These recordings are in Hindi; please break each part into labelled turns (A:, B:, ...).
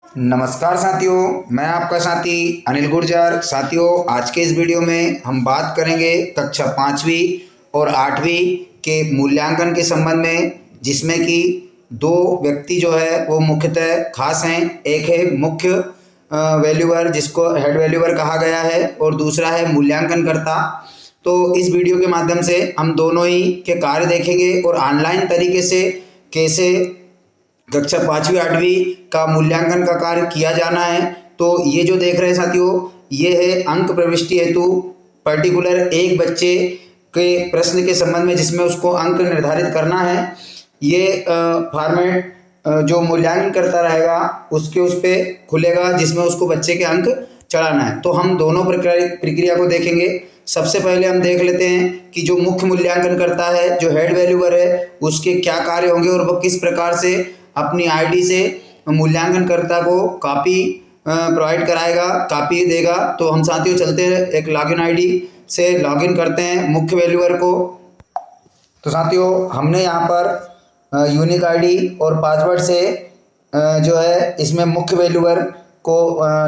A: नमस्कार साथियों, मैं आपका साथी अनिल गुर्जर। साथियों, आज के इस वीडियो में हम बात करेंगे कक्षा 5वीं और 8वीं के मूल्यांकन के संबंध में, जिसमें कि दो व्यक्ति जो है वो मुख्यतः खास हैं। एक है मुख्य वैल्यूअर, जिसको हेड वैल्यूअर कहा गया है, और दूसरा है मूल्यांकनकर्ता। तो इस वीडियो के माध्यम से हम दोनों ही के कार्य देखेंगे और ऑनलाइन तरीके से कैसे कक्षा 5वीं 8वीं का मूल्यांकन का कार्य किया जाना है। तो ये जो देख रहे हैं साथियों, ये है अंक प्रविष्टि हेतु पर्टिकुलर एक बच्चे के प्रश्न के संबंध में, जिसमें उसको अंक निर्धारित करना है। ये फॉर्मेट जो मूल्यांकन करता रहेगा उसके उस पर खुलेगा, जिसमें उसको बच्चे के अंक चढ़ाना है। तो हम दोनों प्रक्रिया को देखेंगे। सबसे पहले हम देख लेते हैं कि जो मुख्य मूल्यांकन करता है, जो हेड वैल्यूअर है, उसके क्या कार्य होंगे और वह किस प्रकार से अपनी आईडी से मूल्यांकनकर्ता को कॉपी प्रोवाइड कराएगा, कॉपी देगा। तो हम साथियों चलते हैं, एक लॉगिन आईडी से लॉगिन करते हैं मुख्य वैल्यूअर को। तो साथियों, हमने यहाँ पर यूनिक आईडी और पासवर्ड से जो है इसमें मुख्य वैल्यूअर को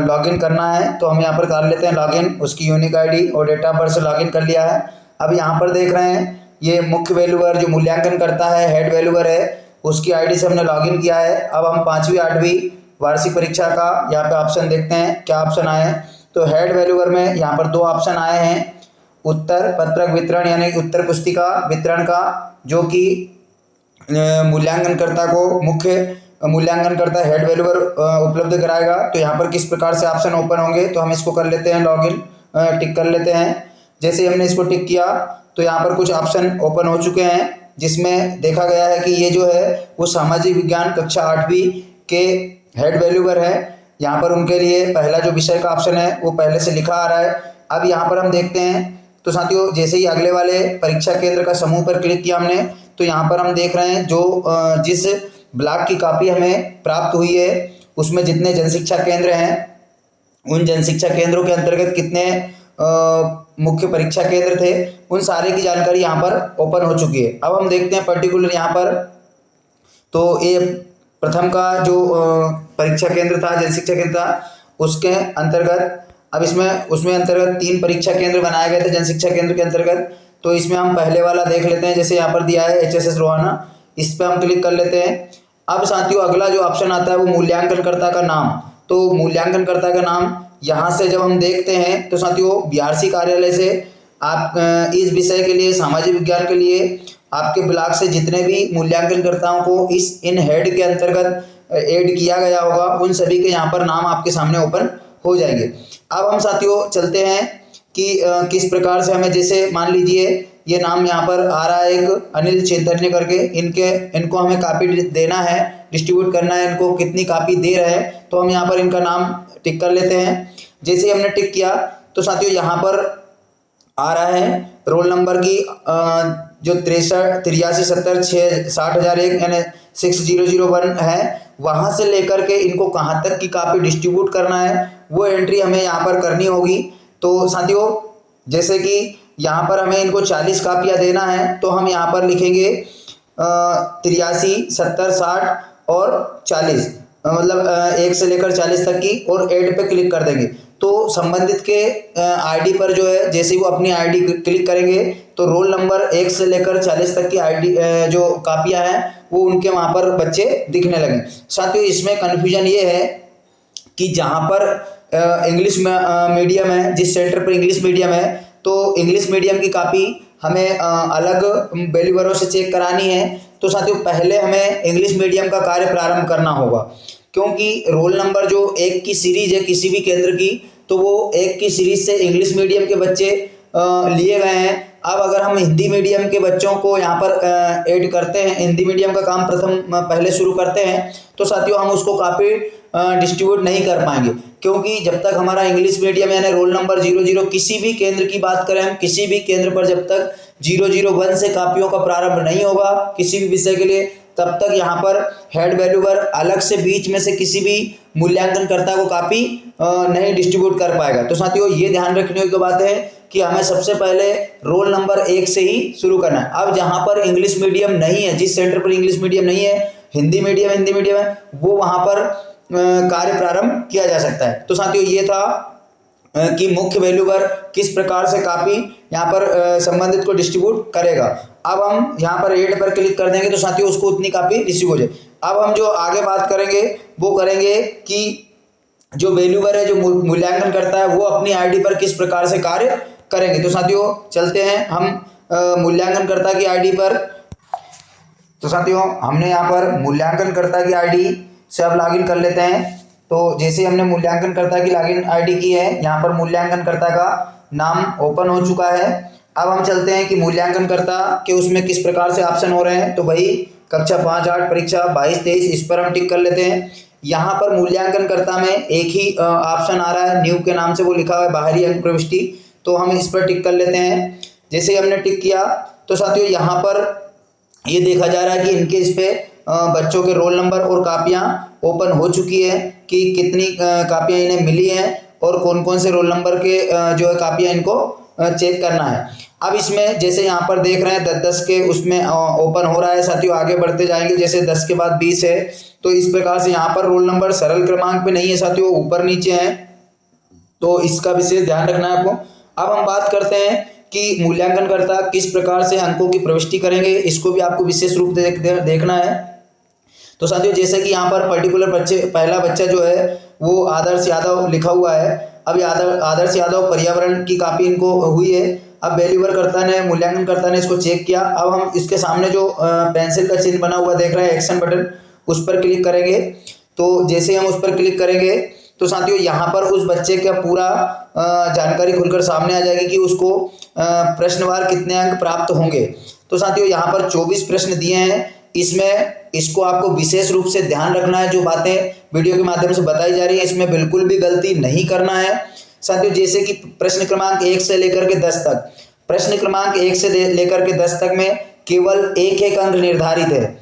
A: लॉगिन करना है। तो हम यहाँ पर कर लेते हैं लॉगिन, उसकी यूनिक आईडी और डेट ऑफ बर्थ से लॉगिन कर लिया है। अब यहाँ पर देख रहे हैं ये मुख्य वैल्यूअर जो मूल्यांकन करता है, हेड वैल्यूअर है, उसकी आईडी से हमने लॉगिन किया है। अब हम 5वीं 8वीं वार्षिक परीक्षा का यहाँ पे ऑप्शन देखते हैं, क्या ऑप्शन आए हैं। तो हेड वैल्यूअर में यहाँ पर दो ऑप्शन आए हैं, उत्तर पत्रक वितरण यानी उत्तर पुस्तिका वितरण का, जो कि मूल्यांकनकर्ता को मुख्य मूल्यांकनकर्ता हेड वैल्यूअर उपलब्ध कराएगा। तो यहाँ पर किस प्रकार से ऑप्शन ओपन होंगे, तो हम इसको कर लेते हैं लॉगिन, टिक कर लेते हैं। जैसे हमने इसको टिक किया तो यहाँ पर कुछ ऑप्शन ओपन हो चुके हैं, जिसमें देखा गया है कि ये जो है वो सामाजिक विज्ञान कक्षा 8वीं के हेड वैल्यूअर है। यहाँ पर उनके लिए पहला जो विषय का ऑप्शन है वो पहले से लिखा आ रहा है। अब यहाँ पर हम देखते हैं, तो साथियों जैसे ही अगले वाले परीक्षा केंद्र का समूह पर क्लिक किया हमने, तो यहाँ पर हम देख रहे हैं जो जिस ब्लॉक की कॉपी हमें प्राप्त हुई है उसमें जितने जनशिक्षा केंद्र हैं, उन जनशिक्षा केंद्रों के अंतर्गत कितने मुख्य परीक्षा केंद्र थे, उन सारे की जानकारी यहाँ पर ओपन हो चुकी है। अब हम देखते हैं पर्टिकुलर यहाँ पर, तो ये प्रथम का जो परीक्षा केंद्र था, जनशिक्षा केंद्र था, उसके अंतर्गत अब इसमें उसमें अंतर्गत 3 परीक्षा केंद्र बनाए गए थे जनशिक्षा केंद्र के अंतर्गत। तो इसमें हम पहले वाला देख लेते हैं, जैसे यहाँ पर दिया है HSS रोहाना, इस पर हम क्लिक कर लेते हैं। अब साथियों अगला जो ऑप्शन आता है वो मूल्यांकनकर्ता का नाम। तो मूल्यांकनकर्ता का नाम यहाँ से जब हम देखते हैं, तो साथियों बीआरसी कार्यालय से आप इस विषय के लिए, सामाजिक विज्ञान के लिए, आपके ब्लॉक से जितने भी मूल्यांकनकर्ताओं को इन हेड के अंतर्गत ऐड किया गया होगा, उन सभी के यहाँ पर नाम आपके सामने ओपन हो जाएंगे। अब हम साथियों चलते हैं कि किस प्रकार से हमें, जैसे मान लीजिए ये नाम यहाँ पर आ रहा है एक अनिल चैतन्य करके, इनको हमें कॉपी देना है, डिस्ट्रीब्यूट करना है, इनको कितनी कॉपी दे रहे हैं। तो हम यहाँ पर इनका नाम टिक कर लेते हैं। जैसे ही हमने टिक किया तो साथियों यहाँ पर आ रहा है रोल नंबर की जो 63 83 70 60,001 यानी 6001 है, वहाँ से लेकर के इनको कहाँ तक की कॉपी डिस्ट्रीब्यूट करना है वो एंट्री हमें यहाँ पर करनी होगी। तो साथियों जैसे कि यहाँ पर हमें इनको 40 कापियाँ देना है, तो हम यहाँ पर लिखेंगे 83 70 60 और 40, मतलब 1 से लेकर 40 तक की, और ऐड पे क्लिक कर देंगे। तो संबंधित के आईडी पर जो है, जैसे ही वो अपनी आईडी क्लिक करेंगे तो रोल नंबर 1 से लेकर 40 तक की आईडी जो कापियाँ हैं वो उनके वहाँ पर बच्चे दिखने लगे। साथियों इसमें कन्फ्यूजन ये है कि जहाँ पर इंग्लिश मीडियम है, जिस सेंटर पर इंग्लिश मीडियम है, तो इंग्लिश मीडियम की कॉपी हमें अलग वैल्यूअरों से चेक करानी है। तो साथियों पहले हमें इंग्लिश मीडियम का कार्य प्रारंभ करना होगा, क्योंकि रोल नंबर जो 1 की सीरीज है किसी भी केंद्र की, तो वो 1 की सीरीज से इंग्लिश मीडियम के बच्चे लिए गए हैं। अब अगर हम हिंदी मीडियम के बच्चों को यहाँ पर ऐड करते हैं, हिंदी मीडियम का काम पहले शुरू करते हैं, तो साथियों हम उसको कॉपी डिस्ट्रीब्यूट नहीं कर पाएंगे, क्योंकि जब तक हमारा इंग्लिश मीडियम यानी रोल नंबर 00 किसी भी केंद्र की बात करें हम, किसी भी केंद्र पर जब तक 001 से कॉपियों का प्रारंभ नहीं होगा किसी भी विषय के लिए, तब तक यहाँ पर हेड वैल्यूअर अलग से बीच में से किसी भी मूल्यांकनकर्ता को कॉपी नहीं डिस्ट्रीब्यूट कर पाएगा। तो साथियों ये ध्यान रखने की बात है कि हमें सबसे पहले रोल नंबर 1 से ही शुरू करना है। अब जहाँ पर इंग्लिश मीडियम नहीं है, जिस सेंटर पर इंग्लिश मीडियम नहीं है, हिंदी मीडियम है, वो वहाँ पर कार्य प्रारंभ किया जा सकता है। तो साथियों ये था कि मुख्य वैल्यू पर किस प्रकार से कॉपी यहाँ पर संबंधित को डिस्ट्रीब्यूट करेगा। अब हम यहाँ पर ऐड पर क्लिक कर देंगे तो साथियों उसको उतनी कॉपी रिसीव हो जाए। अब हम जो आगे बात करेंगे वो करेंगे कि जो वैल्यूबर है, जो मूल्यांकन करता है, वो अपनी आईडी पर किस प्रकार से कार्य करेंगे। तो साथियों चलते हैं हम मूल्यांकनकर्ता की आईडी पर। तो साथियों हमने यहाँ पर मूल्यांकनकर्ता की आईडी से अब लॉगिन कर लेते हैं। तो जैसे हमने मूल्यांकनकर्ता की लॉगिन आईडी की है, यहाँ पर मूल्यांकनकर्ता का नाम ओपन हो चुका है। अब हम चलते हैं कि मूल्यांकनकर्ता के उसमें किस प्रकार से ऑप्शन हो रहे हैं। तो भाई कक्षा 5-8 परीक्षा 22-23 इस पर हम टिक कर लेते हैं। यहाँ पर मूल्यांकनकर्ता में एक ही ऑप्शन आ रहा है, न्यू के नाम से वो लिखा हुआ है, बाहरी अंक प्रविष्टि। तो हम इस पर टिक कर लेते हैं। जैसे हमने टिक किया तो साथियों यहाँ पर ये देखा जा रहा है कि इनके इस पे बच्चों के रोल नंबर और कापियाँ ओपन हो चुकी है कि कितनी कापियाँ इन्हें मिली हैं और कौन कौन से रोल नंबर के जो है कापियाँ इनको चेक करना है। अब इसमें जैसे यहाँ पर देख रहे हैं 10-10 के उसमें ओपन हो रहा है। साथियों आगे बढ़ते जाएंगे, जैसे 10 के बाद 20 है, तो इस प्रकार से यहाँ पर रोल नंबर सरल क्रमांक पे नहीं है साथियों, ऊपर नीचे है, तो इसका विशेष ध्यान रखना है आपको। अब हम बात करते हैं कि मूल्यांकनकर्ता किस प्रकार से अंकों की प्रविष्टि करेंगे, इसको भी आपको विशेष रूप से देखना है। तो साथियों जैसे कि यहाँ पर पर्टिकुलर पहला बच्चा जो है वो आदर्श यादव लिखा हुआ है। अब आदर्श यादव पर्यावरण की कॉपी इनको हुई है। अब वैल्यूअरकर्ता ने, मूल्यांकनकर्ता ने इसको चेक किया। अब हम इसके सामने जो पेंसिल का चिन्ह बना हुआ देख रहे हैं, एक्शन बटन, उस पर क्लिक करेंगे। तो जैसे हम उस पर क्लिक करेंगे तो साथियों यहाँ पर उस बच्चे का पूरा जानकारी खुलकर सामने आ जाएगी कि उसको प्रश्नवार कितने अंक प्राप्त होंगे। तो साथियों यहाँ पर 24 प्रश्न दिए हैं। इसको आपको विशेष रूप से ध्यान रखना है। जो बातें वीडियो के माध्यम से बताई जा रही है इसमें बिल्कुल भी गलती नहीं करना है साथियों। जैसे कि प्रश्न क्रमांक 1 से लेकर के 10 तक, प्रश्न क्रमांक 1 से लेकर के 10 तक में केवल एक अंक निर्धारित है,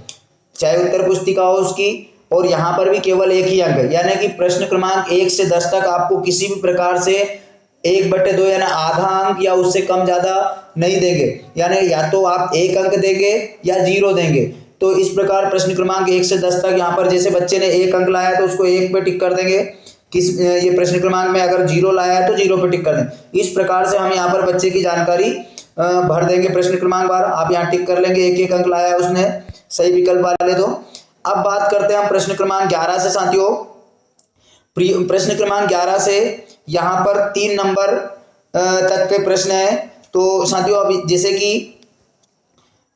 A: चाहे उत्तर पुस्तिका हो उसकी, और यहाँ पर भी केवल एक ही अंक है। यानी कि प्रश्न क्रमांक 1 से 10 तक आपको किसी भी प्रकार से 1/2 यानी आधा अंक या उससे कम ज्यादा नहीं देंगे, यानी या तो आप 1 अंक देंगे या 0 देंगे। तो इस प्रकार प्रश्न क्रमांक 1 से 10 तक यहाँ पर जैसे बच्चे ने 1 अंक लाया तो उसको 1 पे टिक कर देंगे। ये प्रश्न क्रमांक में अगर 0 लाया है तो 0 पे टिक कर देंगे। इस प्रकार से हम यहाँ पर बच्चे की जानकारी भर देंगे प्रश्न क्रमांक बार। आप यहाँ टिक कर लेंगे, 1-1 अंक लाया है उसने, सही विकल्प वाले दो। अब बात करते हैं हम प्रश्न क्रमांक 11 से साथियों। प्रश्न क्रमांक 11 से यहाँ पर 3 नंबर तक के प्रश्न है। तो साथियों अब जैसे कि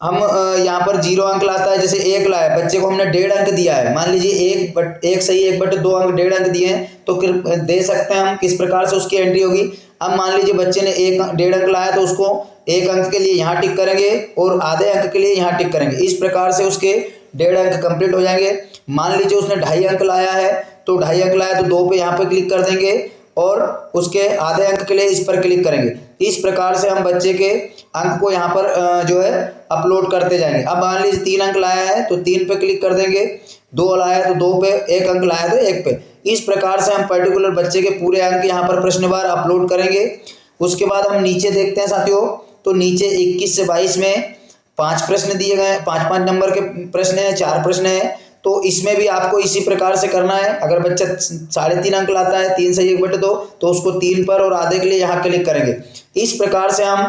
A: हम यहाँ पर 0 अंक लाता है, जैसे 1 लाया, बच्चे को हमने 1.5 अंक दिया है, मान लीजिए 1 सही 1/2 अंक 1.5 अंक दिए हैं, तो दे सकते हैं हम किस प्रकार से उसकी एंट्री होगी। अब मान लीजिए बच्चे ने 1.5 अंक लाया तो उसको 1 अंक के लिए यहाँ टिक करेंगे और आधे अंक के लिए यहाँ टिक करेंगे। इस प्रकार से उसके 1.5 अंक कंप्लीट हो जाएंगे। मान लीजिए उसने 2.5 अंक लाया है, तो 2.5 अंक लाया तो 2 पे यहाँ पे क्लिक कर देंगे और उसके आधे अंक के लिए इस पर क्लिक करेंगे। इस प्रकार से हम बच्चे के अंक को यहाँ पर जो है अपलोड करते जाएंगे। अब मान लीजिए 3 अंक लाया है तो 3 पे क्लिक कर देंगे, 2 लाया है तो 2 पे, 1 अंक लाया तो 1 पे। इस प्रकार से हम पर्टिकुलर बच्चे के पूरे अंक यहाँ पर प्रश्नवार अपलोड करेंगे। उसके बाद हम नीचे देखते हैं साथियों, तो नीचे 21 से 22 में 5 प्रश्न दिए गए हैं, 5-5 नंबर के प्रश्न हैं, 4 प्रश्न हैं। तो इसमें भी आपको इसी प्रकार से करना है। अगर बच्चा 3.5 अंक लाता है, 3 सही 1/2, तो उसको 3 पर और आधे के लिए यहाँ क्लिक करेंगे। इस प्रकार से हम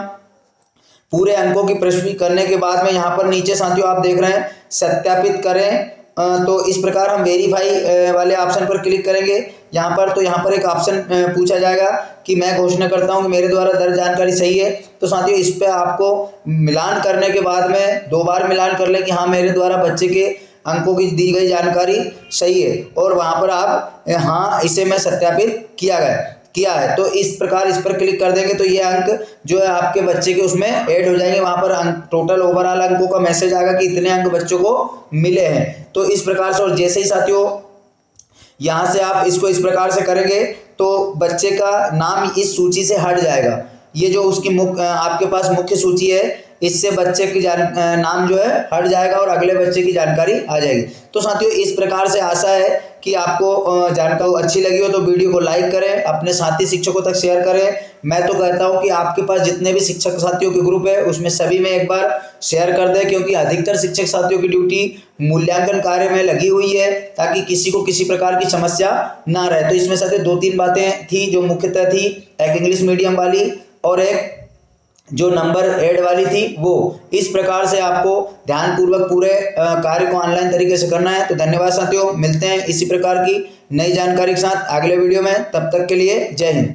A: पूरे अंकों की प्रविष्टि करने के बाद में यहाँ पर नीचे साथियों आप देख रहे हैं सत्यापित करें, तो इस प्रकार हम वेरीफाई वाले ऑप्शन पर क्लिक करेंगे यहाँ पर। तो यहाँ पर एक ऑप्शन पूछा जाएगा कि मैं घोषणा करता हूँ कि मेरे द्वारा दर्ज जानकारी सही है। तो साथियों इस पे आपको मिलान करने के बाद में 2 बार मिलान कर ले कि हाँ मेरे द्वारा बच्चे के अंकों की दी गई जानकारी सही है, और वहाँ पर आप हाँ इसे मैं सत्यापित किया है, तो इस प्रकार इस पर क्लिक कर देंगे तो ये अंक जो है आपके बच्चे के उसमें ऐड हो जाएंगे। वहाँ पर टोटल ओवरऑल अंकों का मैसेज आएगा कि इतने अंक बच्चों को मिले हैं। तो इस प्रकार से, और जैसे ही साथियों यहाँ से आप इसको इस प्रकार से करेंगे तो बच्चे का नाम इस सूची से हट जाएगा। ये जो उसकी आपके पास मुख्य सूची है, इससे बच्चे की नाम जो है हट जाएगा और अगले बच्चे की जानकारी आ जाएगी। तो साथियों इस प्रकार से आशा है कि आपको जानकारी अच्छी लगी हो तो वीडियो को लाइक करें, अपने साथी शिक्षकों तक शेयर करें। मैं तो कहता हूं कि आपके पास जितने भी शिक्षक साथियों के ग्रुप है उसमें सभी में एक बार शेयर कर दें, क्योंकि अधिकतर शिक्षक साथियों की ड्यूटी मूल्यांकन कार्य में लगी हुई है ताकि किसी को किसी प्रकार की समस्या ना रहे। तो इसमें साथियों 2-3 बातें थी जो मुख्यतः थी, एक इंग्लिश मीडियम वाली और एक जो नंबर ऐड वाली थी वो। इस प्रकार से आपको ध्यानपूर्वक पूरे कार्य को ऑनलाइन तरीके से करना है। तो धन्यवाद साथियों, मिलते हैं इसी प्रकार की नई जानकारी के साथ अगले वीडियो में। तब तक के लिए जय हिंद।